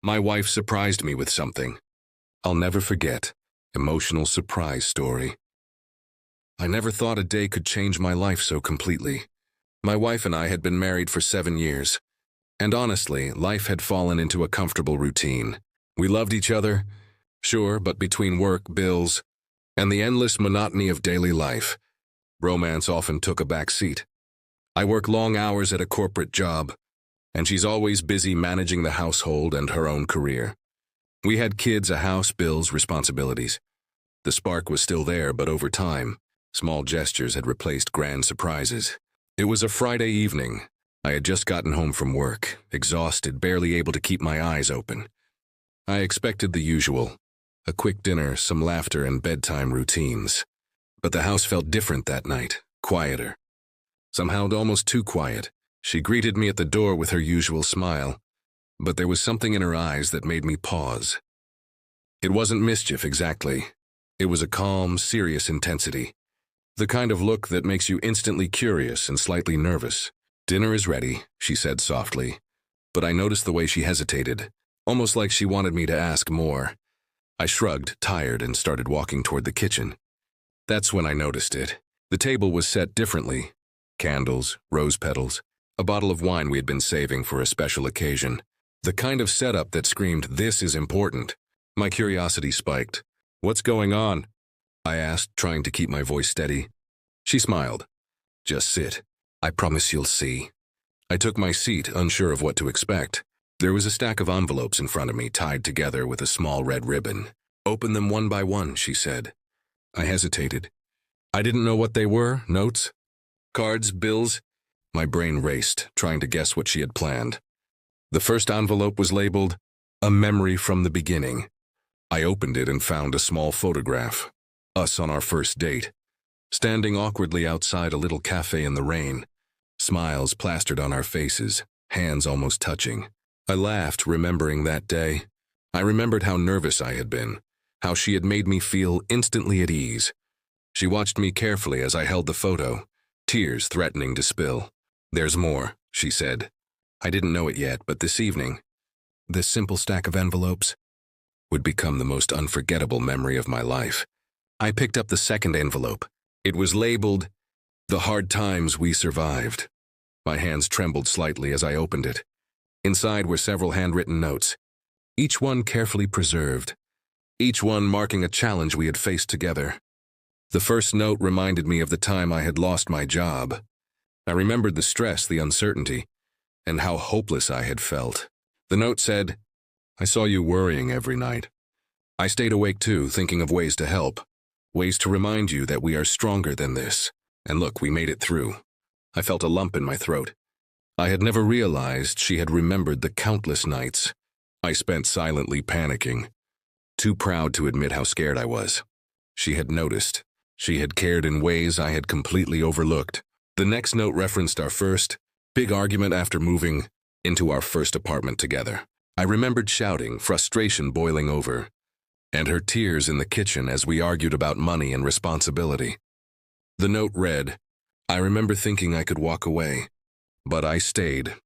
My wife surprised me with something. I'll never forget. Emotional surprise story. I never thought a day could change my life so completely. My wife and I had been married for 7 years. And honestly, life had fallen into a comfortable routine. We loved each other, sure, but between work, bills, and the endless monotony of daily life, romance often took a back seat. I work long hours at a corporate job, and she's always busy managing the household and her own career. We had kids, a house, bills, responsibilities. The spark was still there, but over time, small gestures had replaced grand surprises. It was a Friday evening. I had just gotten home from work, exhausted, barely able to keep my eyes open. I expected the usual, a quick dinner, some laughter, and bedtime routines. But the house felt different that night, quieter. Somehow almost too quiet. She greeted me at the door with her usual smile, but there was something in her eyes that made me pause. It wasn't mischief exactly. It was a calm, serious intensity. The kind of look that makes you instantly curious and slightly nervous. "Dinner is ready," she said softly, but I noticed the way she hesitated, almost like she wanted me to ask more. I shrugged, tired, and started walking toward the kitchen. That's when I noticed it. The table was set differently. Candles, rose petals, a bottle of wine we had been saving for a special occasion. The kind of setup that screamed, "This is important." My curiosity spiked. "What's going on?" I asked, trying to keep my voice steady. She smiled. "Just sit. I promise you'll see." I took my seat, unsure of what to expect. There was a stack of envelopes in front of me, tied together with a small red ribbon. "Open them one by one," she said. I hesitated. I didn't know what they were. Notes? Cards? Bills? My brain raced, trying to guess what she had planned. The first envelope was labeled, "A Memory from the Beginning." I opened it and found a small photograph. Us on our first date, standing awkwardly outside a little cafe in the rain. Smiles plastered on our faces, hands almost touching. I laughed, remembering that day. I remembered how nervous I had been, how she had made me feel instantly at ease. She watched me carefully as I held the photo, tears threatening to spill. "There's more," she said. I didn't know it yet, but this evening, this simple stack of envelopes would become the most unforgettable memory of my life. I picked up the second envelope. It was labeled, "The Hard Times We Survived." My hands trembled slightly as I opened it. Inside were several handwritten notes, each one carefully preserved, each one marking a challenge we had faced together. The first note reminded me of the time I had lost my job. I remembered the stress, the uncertainty, and how hopeless I had felt. The note said, "I saw you worrying every night. I stayed awake too, thinking of ways to help, ways to remind you that we are stronger than this. And look, we made it through." I felt a lump in my throat. I had never realized she had remembered the countless nights I spent silently panicking, too proud to admit how scared I was. She had noticed. She had cared in ways I had completely overlooked. The next note referenced our first big argument after moving into our first apartment together. I remembered shouting, frustration boiling over, and her tears in the kitchen as we argued about money and responsibility. The note read, "I remember thinking I could walk away, but I stayed.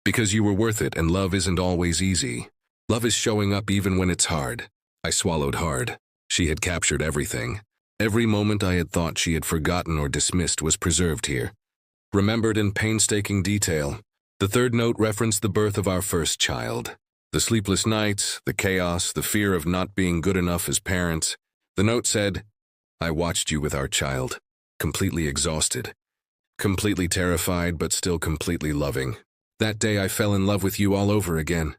Because you were worth it, and love isn't always easy. Love is showing up even when it's hard." I swallowed hard. She had captured everything. Every moment I had thought she had forgotten or dismissed was preserved here, remembered in painstaking detail. The third note referenced the birth of our first child. The sleepless nights, the chaos, the fear of not being good enough as parents. The note said, "I watched you with our child, completely exhausted, completely terrified, but still completely loving. That day I fell in love with you all over again."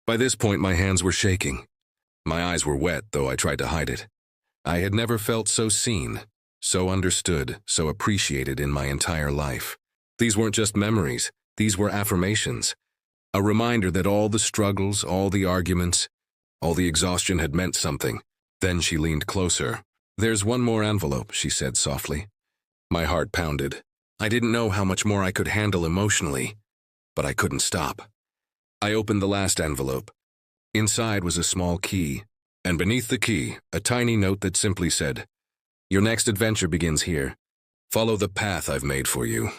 By this point, my hands were shaking. My eyes were wet, though I tried to hide it. I had never felt so seen, so understood, so appreciated in my entire life. These weren't just memories. These were affirmations. A reminder that all the struggles, all the arguments, all the exhaustion had meant something. Then she leaned closer. "There's one more envelope," she said softly. My heart pounded. I didn't know how much more I could handle emotionally, but I couldn't stop. I opened the last envelope. Inside was a small key, and beneath the key, a tiny note that simply said, "Your next adventure begins here. Follow the path I've made for you."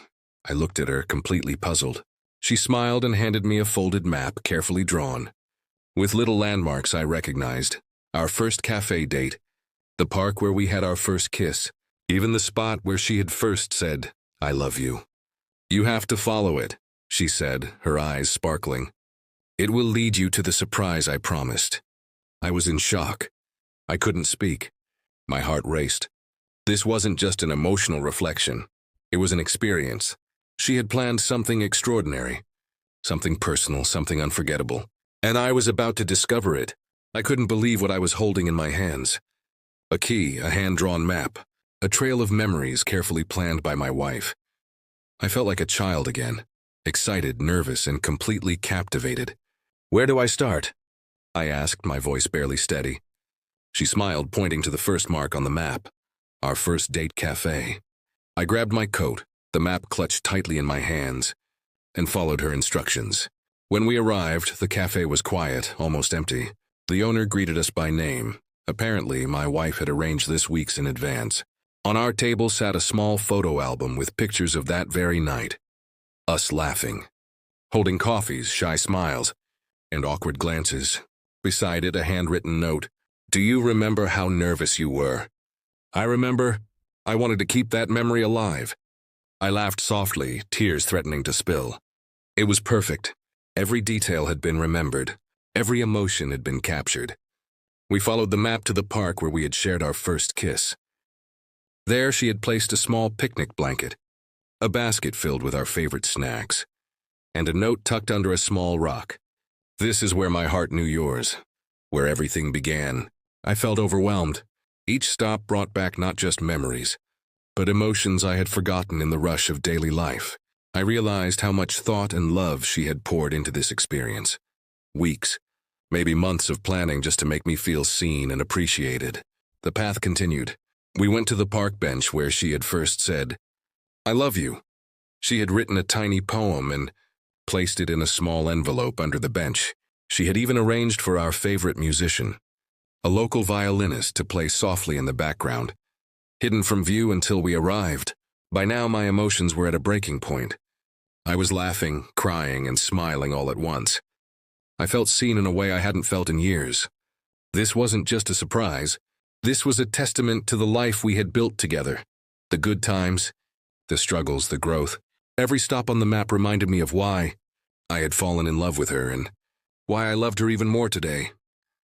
I looked at her, completely puzzled. She smiled and handed me a folded map, carefully drawn. with little landmarks I recognized. Our first cafe date, the park where we had our first kiss, even the spot where she had first said, "I love you." "You have to follow it," she said, her eyes sparkling. "It will lead you to the surprise I promised." I was in shock. I couldn't speak. My heart raced. This wasn't just an emotional reflection. It was an experience. She had planned something extraordinary, something personal, something unforgettable. And I was about to discover it. I couldn't believe what I was holding in my hands. A key, a hand-drawn map, a trail of memories carefully planned by my wife. I felt like a child again, excited, nervous, and completely captivated. "Where do I start?" I asked, my voice barely steady. She smiled, pointing to the first mark on the map, our first date cafe. I grabbed my coat, the map clutched tightly in my hands, and followed her instructions. When we arrived, the cafe was quiet, almost empty. The owner greeted us by name. Apparently, my wife had arranged this weeks in advance. On our table sat a small photo album with pictures of that very night. Us laughing, holding coffees, shy smiles, and awkward glances. Beside it, a handwritten note. "Do you remember how nervous you were?" I remember. I wanted to keep that memory alive. I laughed softly, tears threatening to spill. It was perfect. Every detail had been remembered. Every emotion had been captured. We followed the map to the park where we had shared our first kiss. There she had placed a small picnic blanket, a basket filled with our favorite snacks, and a note tucked under a small rock. "This is where my heart knew yours, where everything began." I felt overwhelmed. Each stop brought back not just memories, but emotions I had forgotten in the rush of daily life. I realized how much thought and love she had poured into this experience. Weeks, maybe months of planning just to make me feel seen and appreciated. The path continued. We went to the park bench where she had first said, "I love you." She had written a tiny poem and placed it in a small envelope under the bench. She had even arranged for our favorite musician, a local violinist, to play softly in the background, hidden from view until we arrived. By now, my emotions were at a breaking point. I was laughing, crying, and smiling all at once. I felt seen in a way I hadn't felt in years. This wasn't just a surprise. This was a testament to the life we had built together. The good times, the struggles, the growth. Every stop on the map reminded me of why I had fallen in love with her and why I loved her even more today.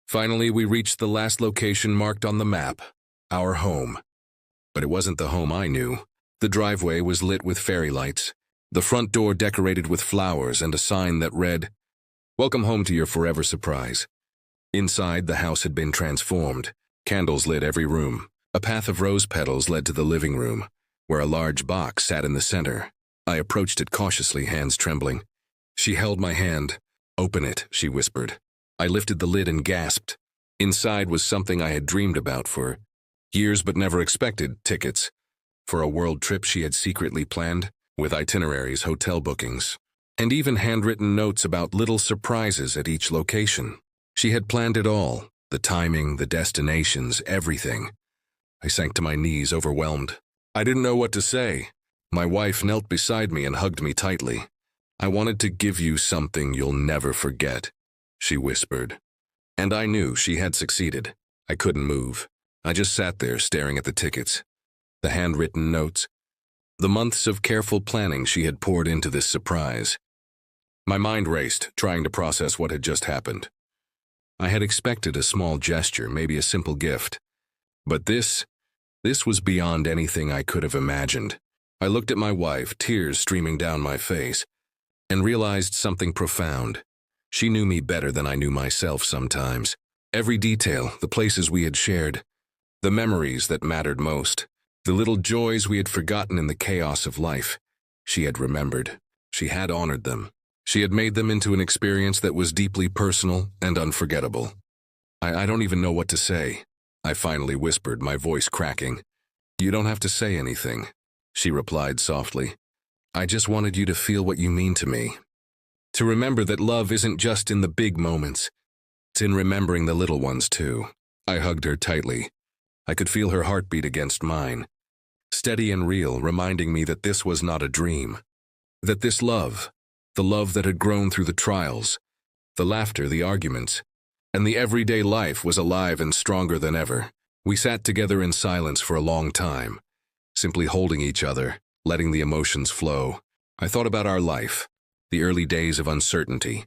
Finally, we reached the last location marked on the map, our home. But it wasn't the home I knew. The driveway was lit with fairy lights, the front door decorated with flowers, and a sign that read, "Welcome home to your forever surprise." Inside, the house had been transformed. Candles lit every room. A path of rose petals led to the living room, where a large box sat in the center. I approached it cautiously, hands trembling. She held my hand. "Open it," she whispered. I lifted the lid and gasped. Inside was something I had dreamed about for years but never expected: tickets for a world trip she had secretly planned, with itineraries, hotel bookings, and even handwritten notes about little surprises at each location. She had planned it all, the timing, the destinations, everything. I sank to my knees, overwhelmed. I didn't know what to say. My wife knelt beside me and hugged me tightly. "I wanted to give you something you'll never forget," she whispered. And I knew she had succeeded. I couldn't move. I just sat there staring at the tickets, the handwritten notes, the months of careful planning she had poured into this surprise. My mind raced, trying to process what had just happened. I had expected a small gesture, maybe a simple gift. But this was beyond anything I could have imagined. I looked at my wife, tears streaming down my face, and realized something profound. She knew me better than I knew myself sometimes. Every detail, the places we had shared, the memories that mattered most, the little joys we had forgotten in the chaos of life, she had remembered. She had honored them. She had made them into an experience that was deeply personal and unforgettable. I don't even know what to say," I finally whispered, my voice cracking. "You don't have to say anything," she replied softly. "I just wanted you to feel what you mean to me. To remember that love isn't just in the big moments. It's in remembering the little ones too." I hugged her tightly. I could feel her heartbeat against mine, steady and real, reminding me that this was not a dream. That this love, the love that had grown through the trials, the laughter, the arguments, and the everyday life was alive and stronger than ever. We sat together in silence for a long time, simply holding each other, letting the emotions flow. I thought about our life, the early days of uncertainty,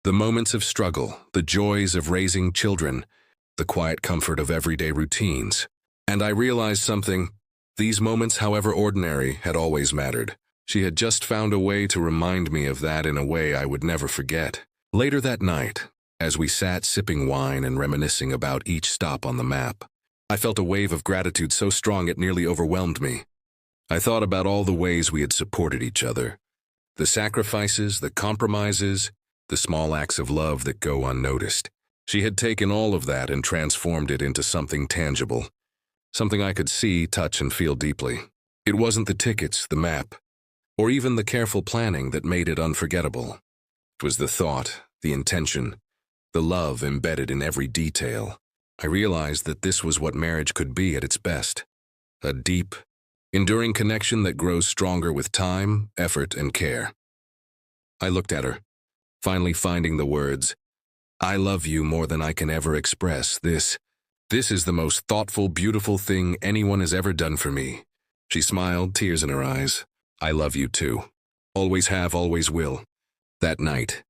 the moments of struggle, the joys of raising children, the quiet comfort of everyday routines. And I realized something. These moments, however ordinary, had always mattered. She had just found a way to remind me of that in a way I would never forget. Later that night, as we sat sipping wine and reminiscing about each stop on the map, I felt a wave of gratitude so strong it nearly overwhelmed me. I thought about all the ways we had supported each other, the sacrifices, the compromises, the small acts of love that go unnoticed. She had taken all of that and transformed it into something tangible, something I could see, touch, and feel deeply. It wasn't the tickets, the map, or even the careful planning that made it unforgettable. It was the thought, the intention, the love embedded in every detail. I realized that this was what marriage could be at its best. A deep, enduring connection that grows stronger with time, effort, and care. I looked at her, finally finding the words, "I love you more than I can ever express. This is the most thoughtful, beautiful thing anyone has ever done for me." She smiled, tears in her eyes. "I love you too. Always have, always will." That night,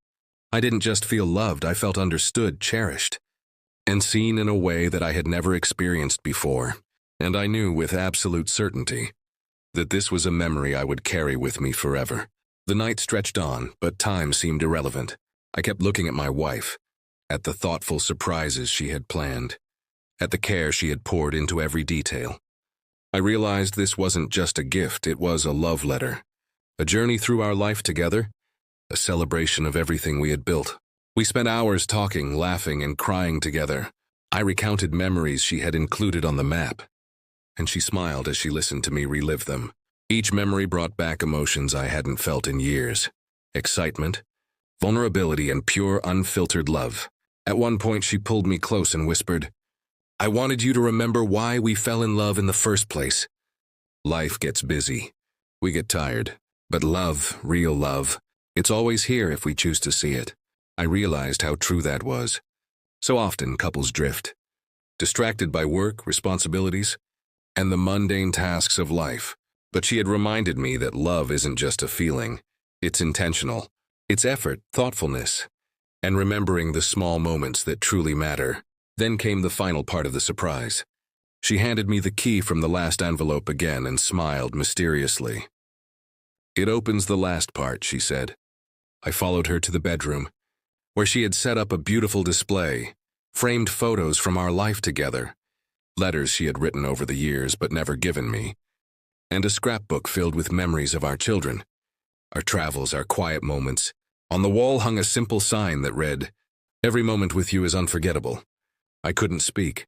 I didn't just feel loved, I felt understood, cherished, and seen in a way that I had never experienced before. And I knew with absolute certainty that this was a memory I would carry with me forever. The night stretched on, but time seemed irrelevant. I kept looking at my wife, at the thoughtful surprises she had planned, at the care she had poured into every detail. I realized this wasn't just a gift, it was a love letter, a journey through our life together, a celebration of everything we had built. We spent hours talking, laughing, and crying together. I recounted memories she had included on the map, and she smiled as she listened to me relive them. Each memory brought back emotions I hadn't felt in years. Excitement, vulnerability, and pure, unfiltered love. At one point, she pulled me close and whispered, "I wanted you to remember why we fell in love in the first place. Life gets busy. We get tired. But love, real love, it's always here if we choose to see it." I realized how true that was. So often, couples drift, distracted by work, responsibilities, and the mundane tasks of life. But she had reminded me that love isn't just a feeling. It's intentional. It's effort, thoughtfulness, and remembering the small moments that truly matter. Then came the final part of the surprise. She handed me the key from the last envelope again and smiled mysteriously. "It opens the last part," she said. I followed her to the bedroom, where she had set up a beautiful display, framed photos from our life together, letters she had written over the years but never given me, and a scrapbook filled with memories of our children, our travels, our quiet moments. On the wall hung a simple sign that read, "Every moment with you is unforgettable." I couldn't speak.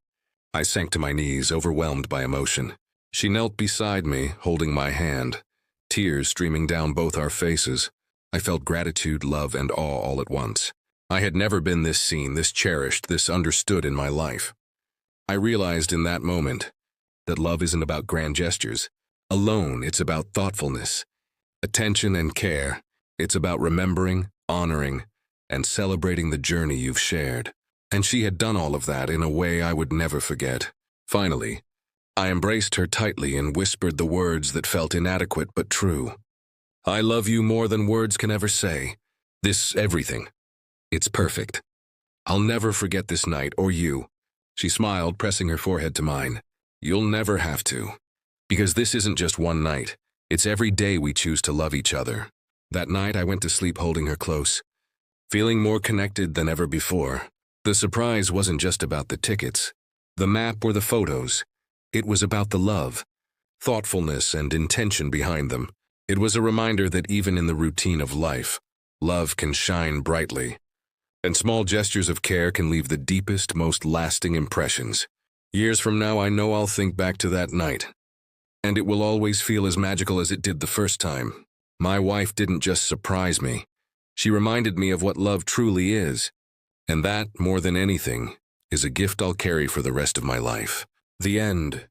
I sank to my knees, overwhelmed by emotion. She knelt beside me, holding my hand, tears streaming down both our faces. I felt gratitude, love, and awe all at once. I had never been this seen, this cherished, this understood in my life. I realized in that moment that love isn't about grand gestures alone. It's about thoughtfulness, attention, and care. It's about remembering, honoring, and celebrating the journey you've shared. And she had done all of that in a way I would never forget. Finally, I embraced her tightly and whispered the words that felt inadequate but true. "I love you more than words can ever say. This everything. It's perfect. I'll never forget this night or you." She smiled, pressing her forehead to mine. "You'll never have to. Because this isn't just one night. It's every day we choose to love each other." That night I went to sleep holding her close, feeling more connected than ever before. The surprise wasn't just about the tickets, the map, or the photos. It was about the love, thoughtfulness, and intention behind them. It was a reminder that even in the routine of life, love can shine brightly, and small gestures of care can leave the deepest, most lasting impressions. Years from now, I know I'll think back to that night, and it will always feel as magical as it did the first time. My wife didn't just surprise me. She reminded me of what love truly is, and that, more than anything, is a gift I'll carry for the rest of my life. The end.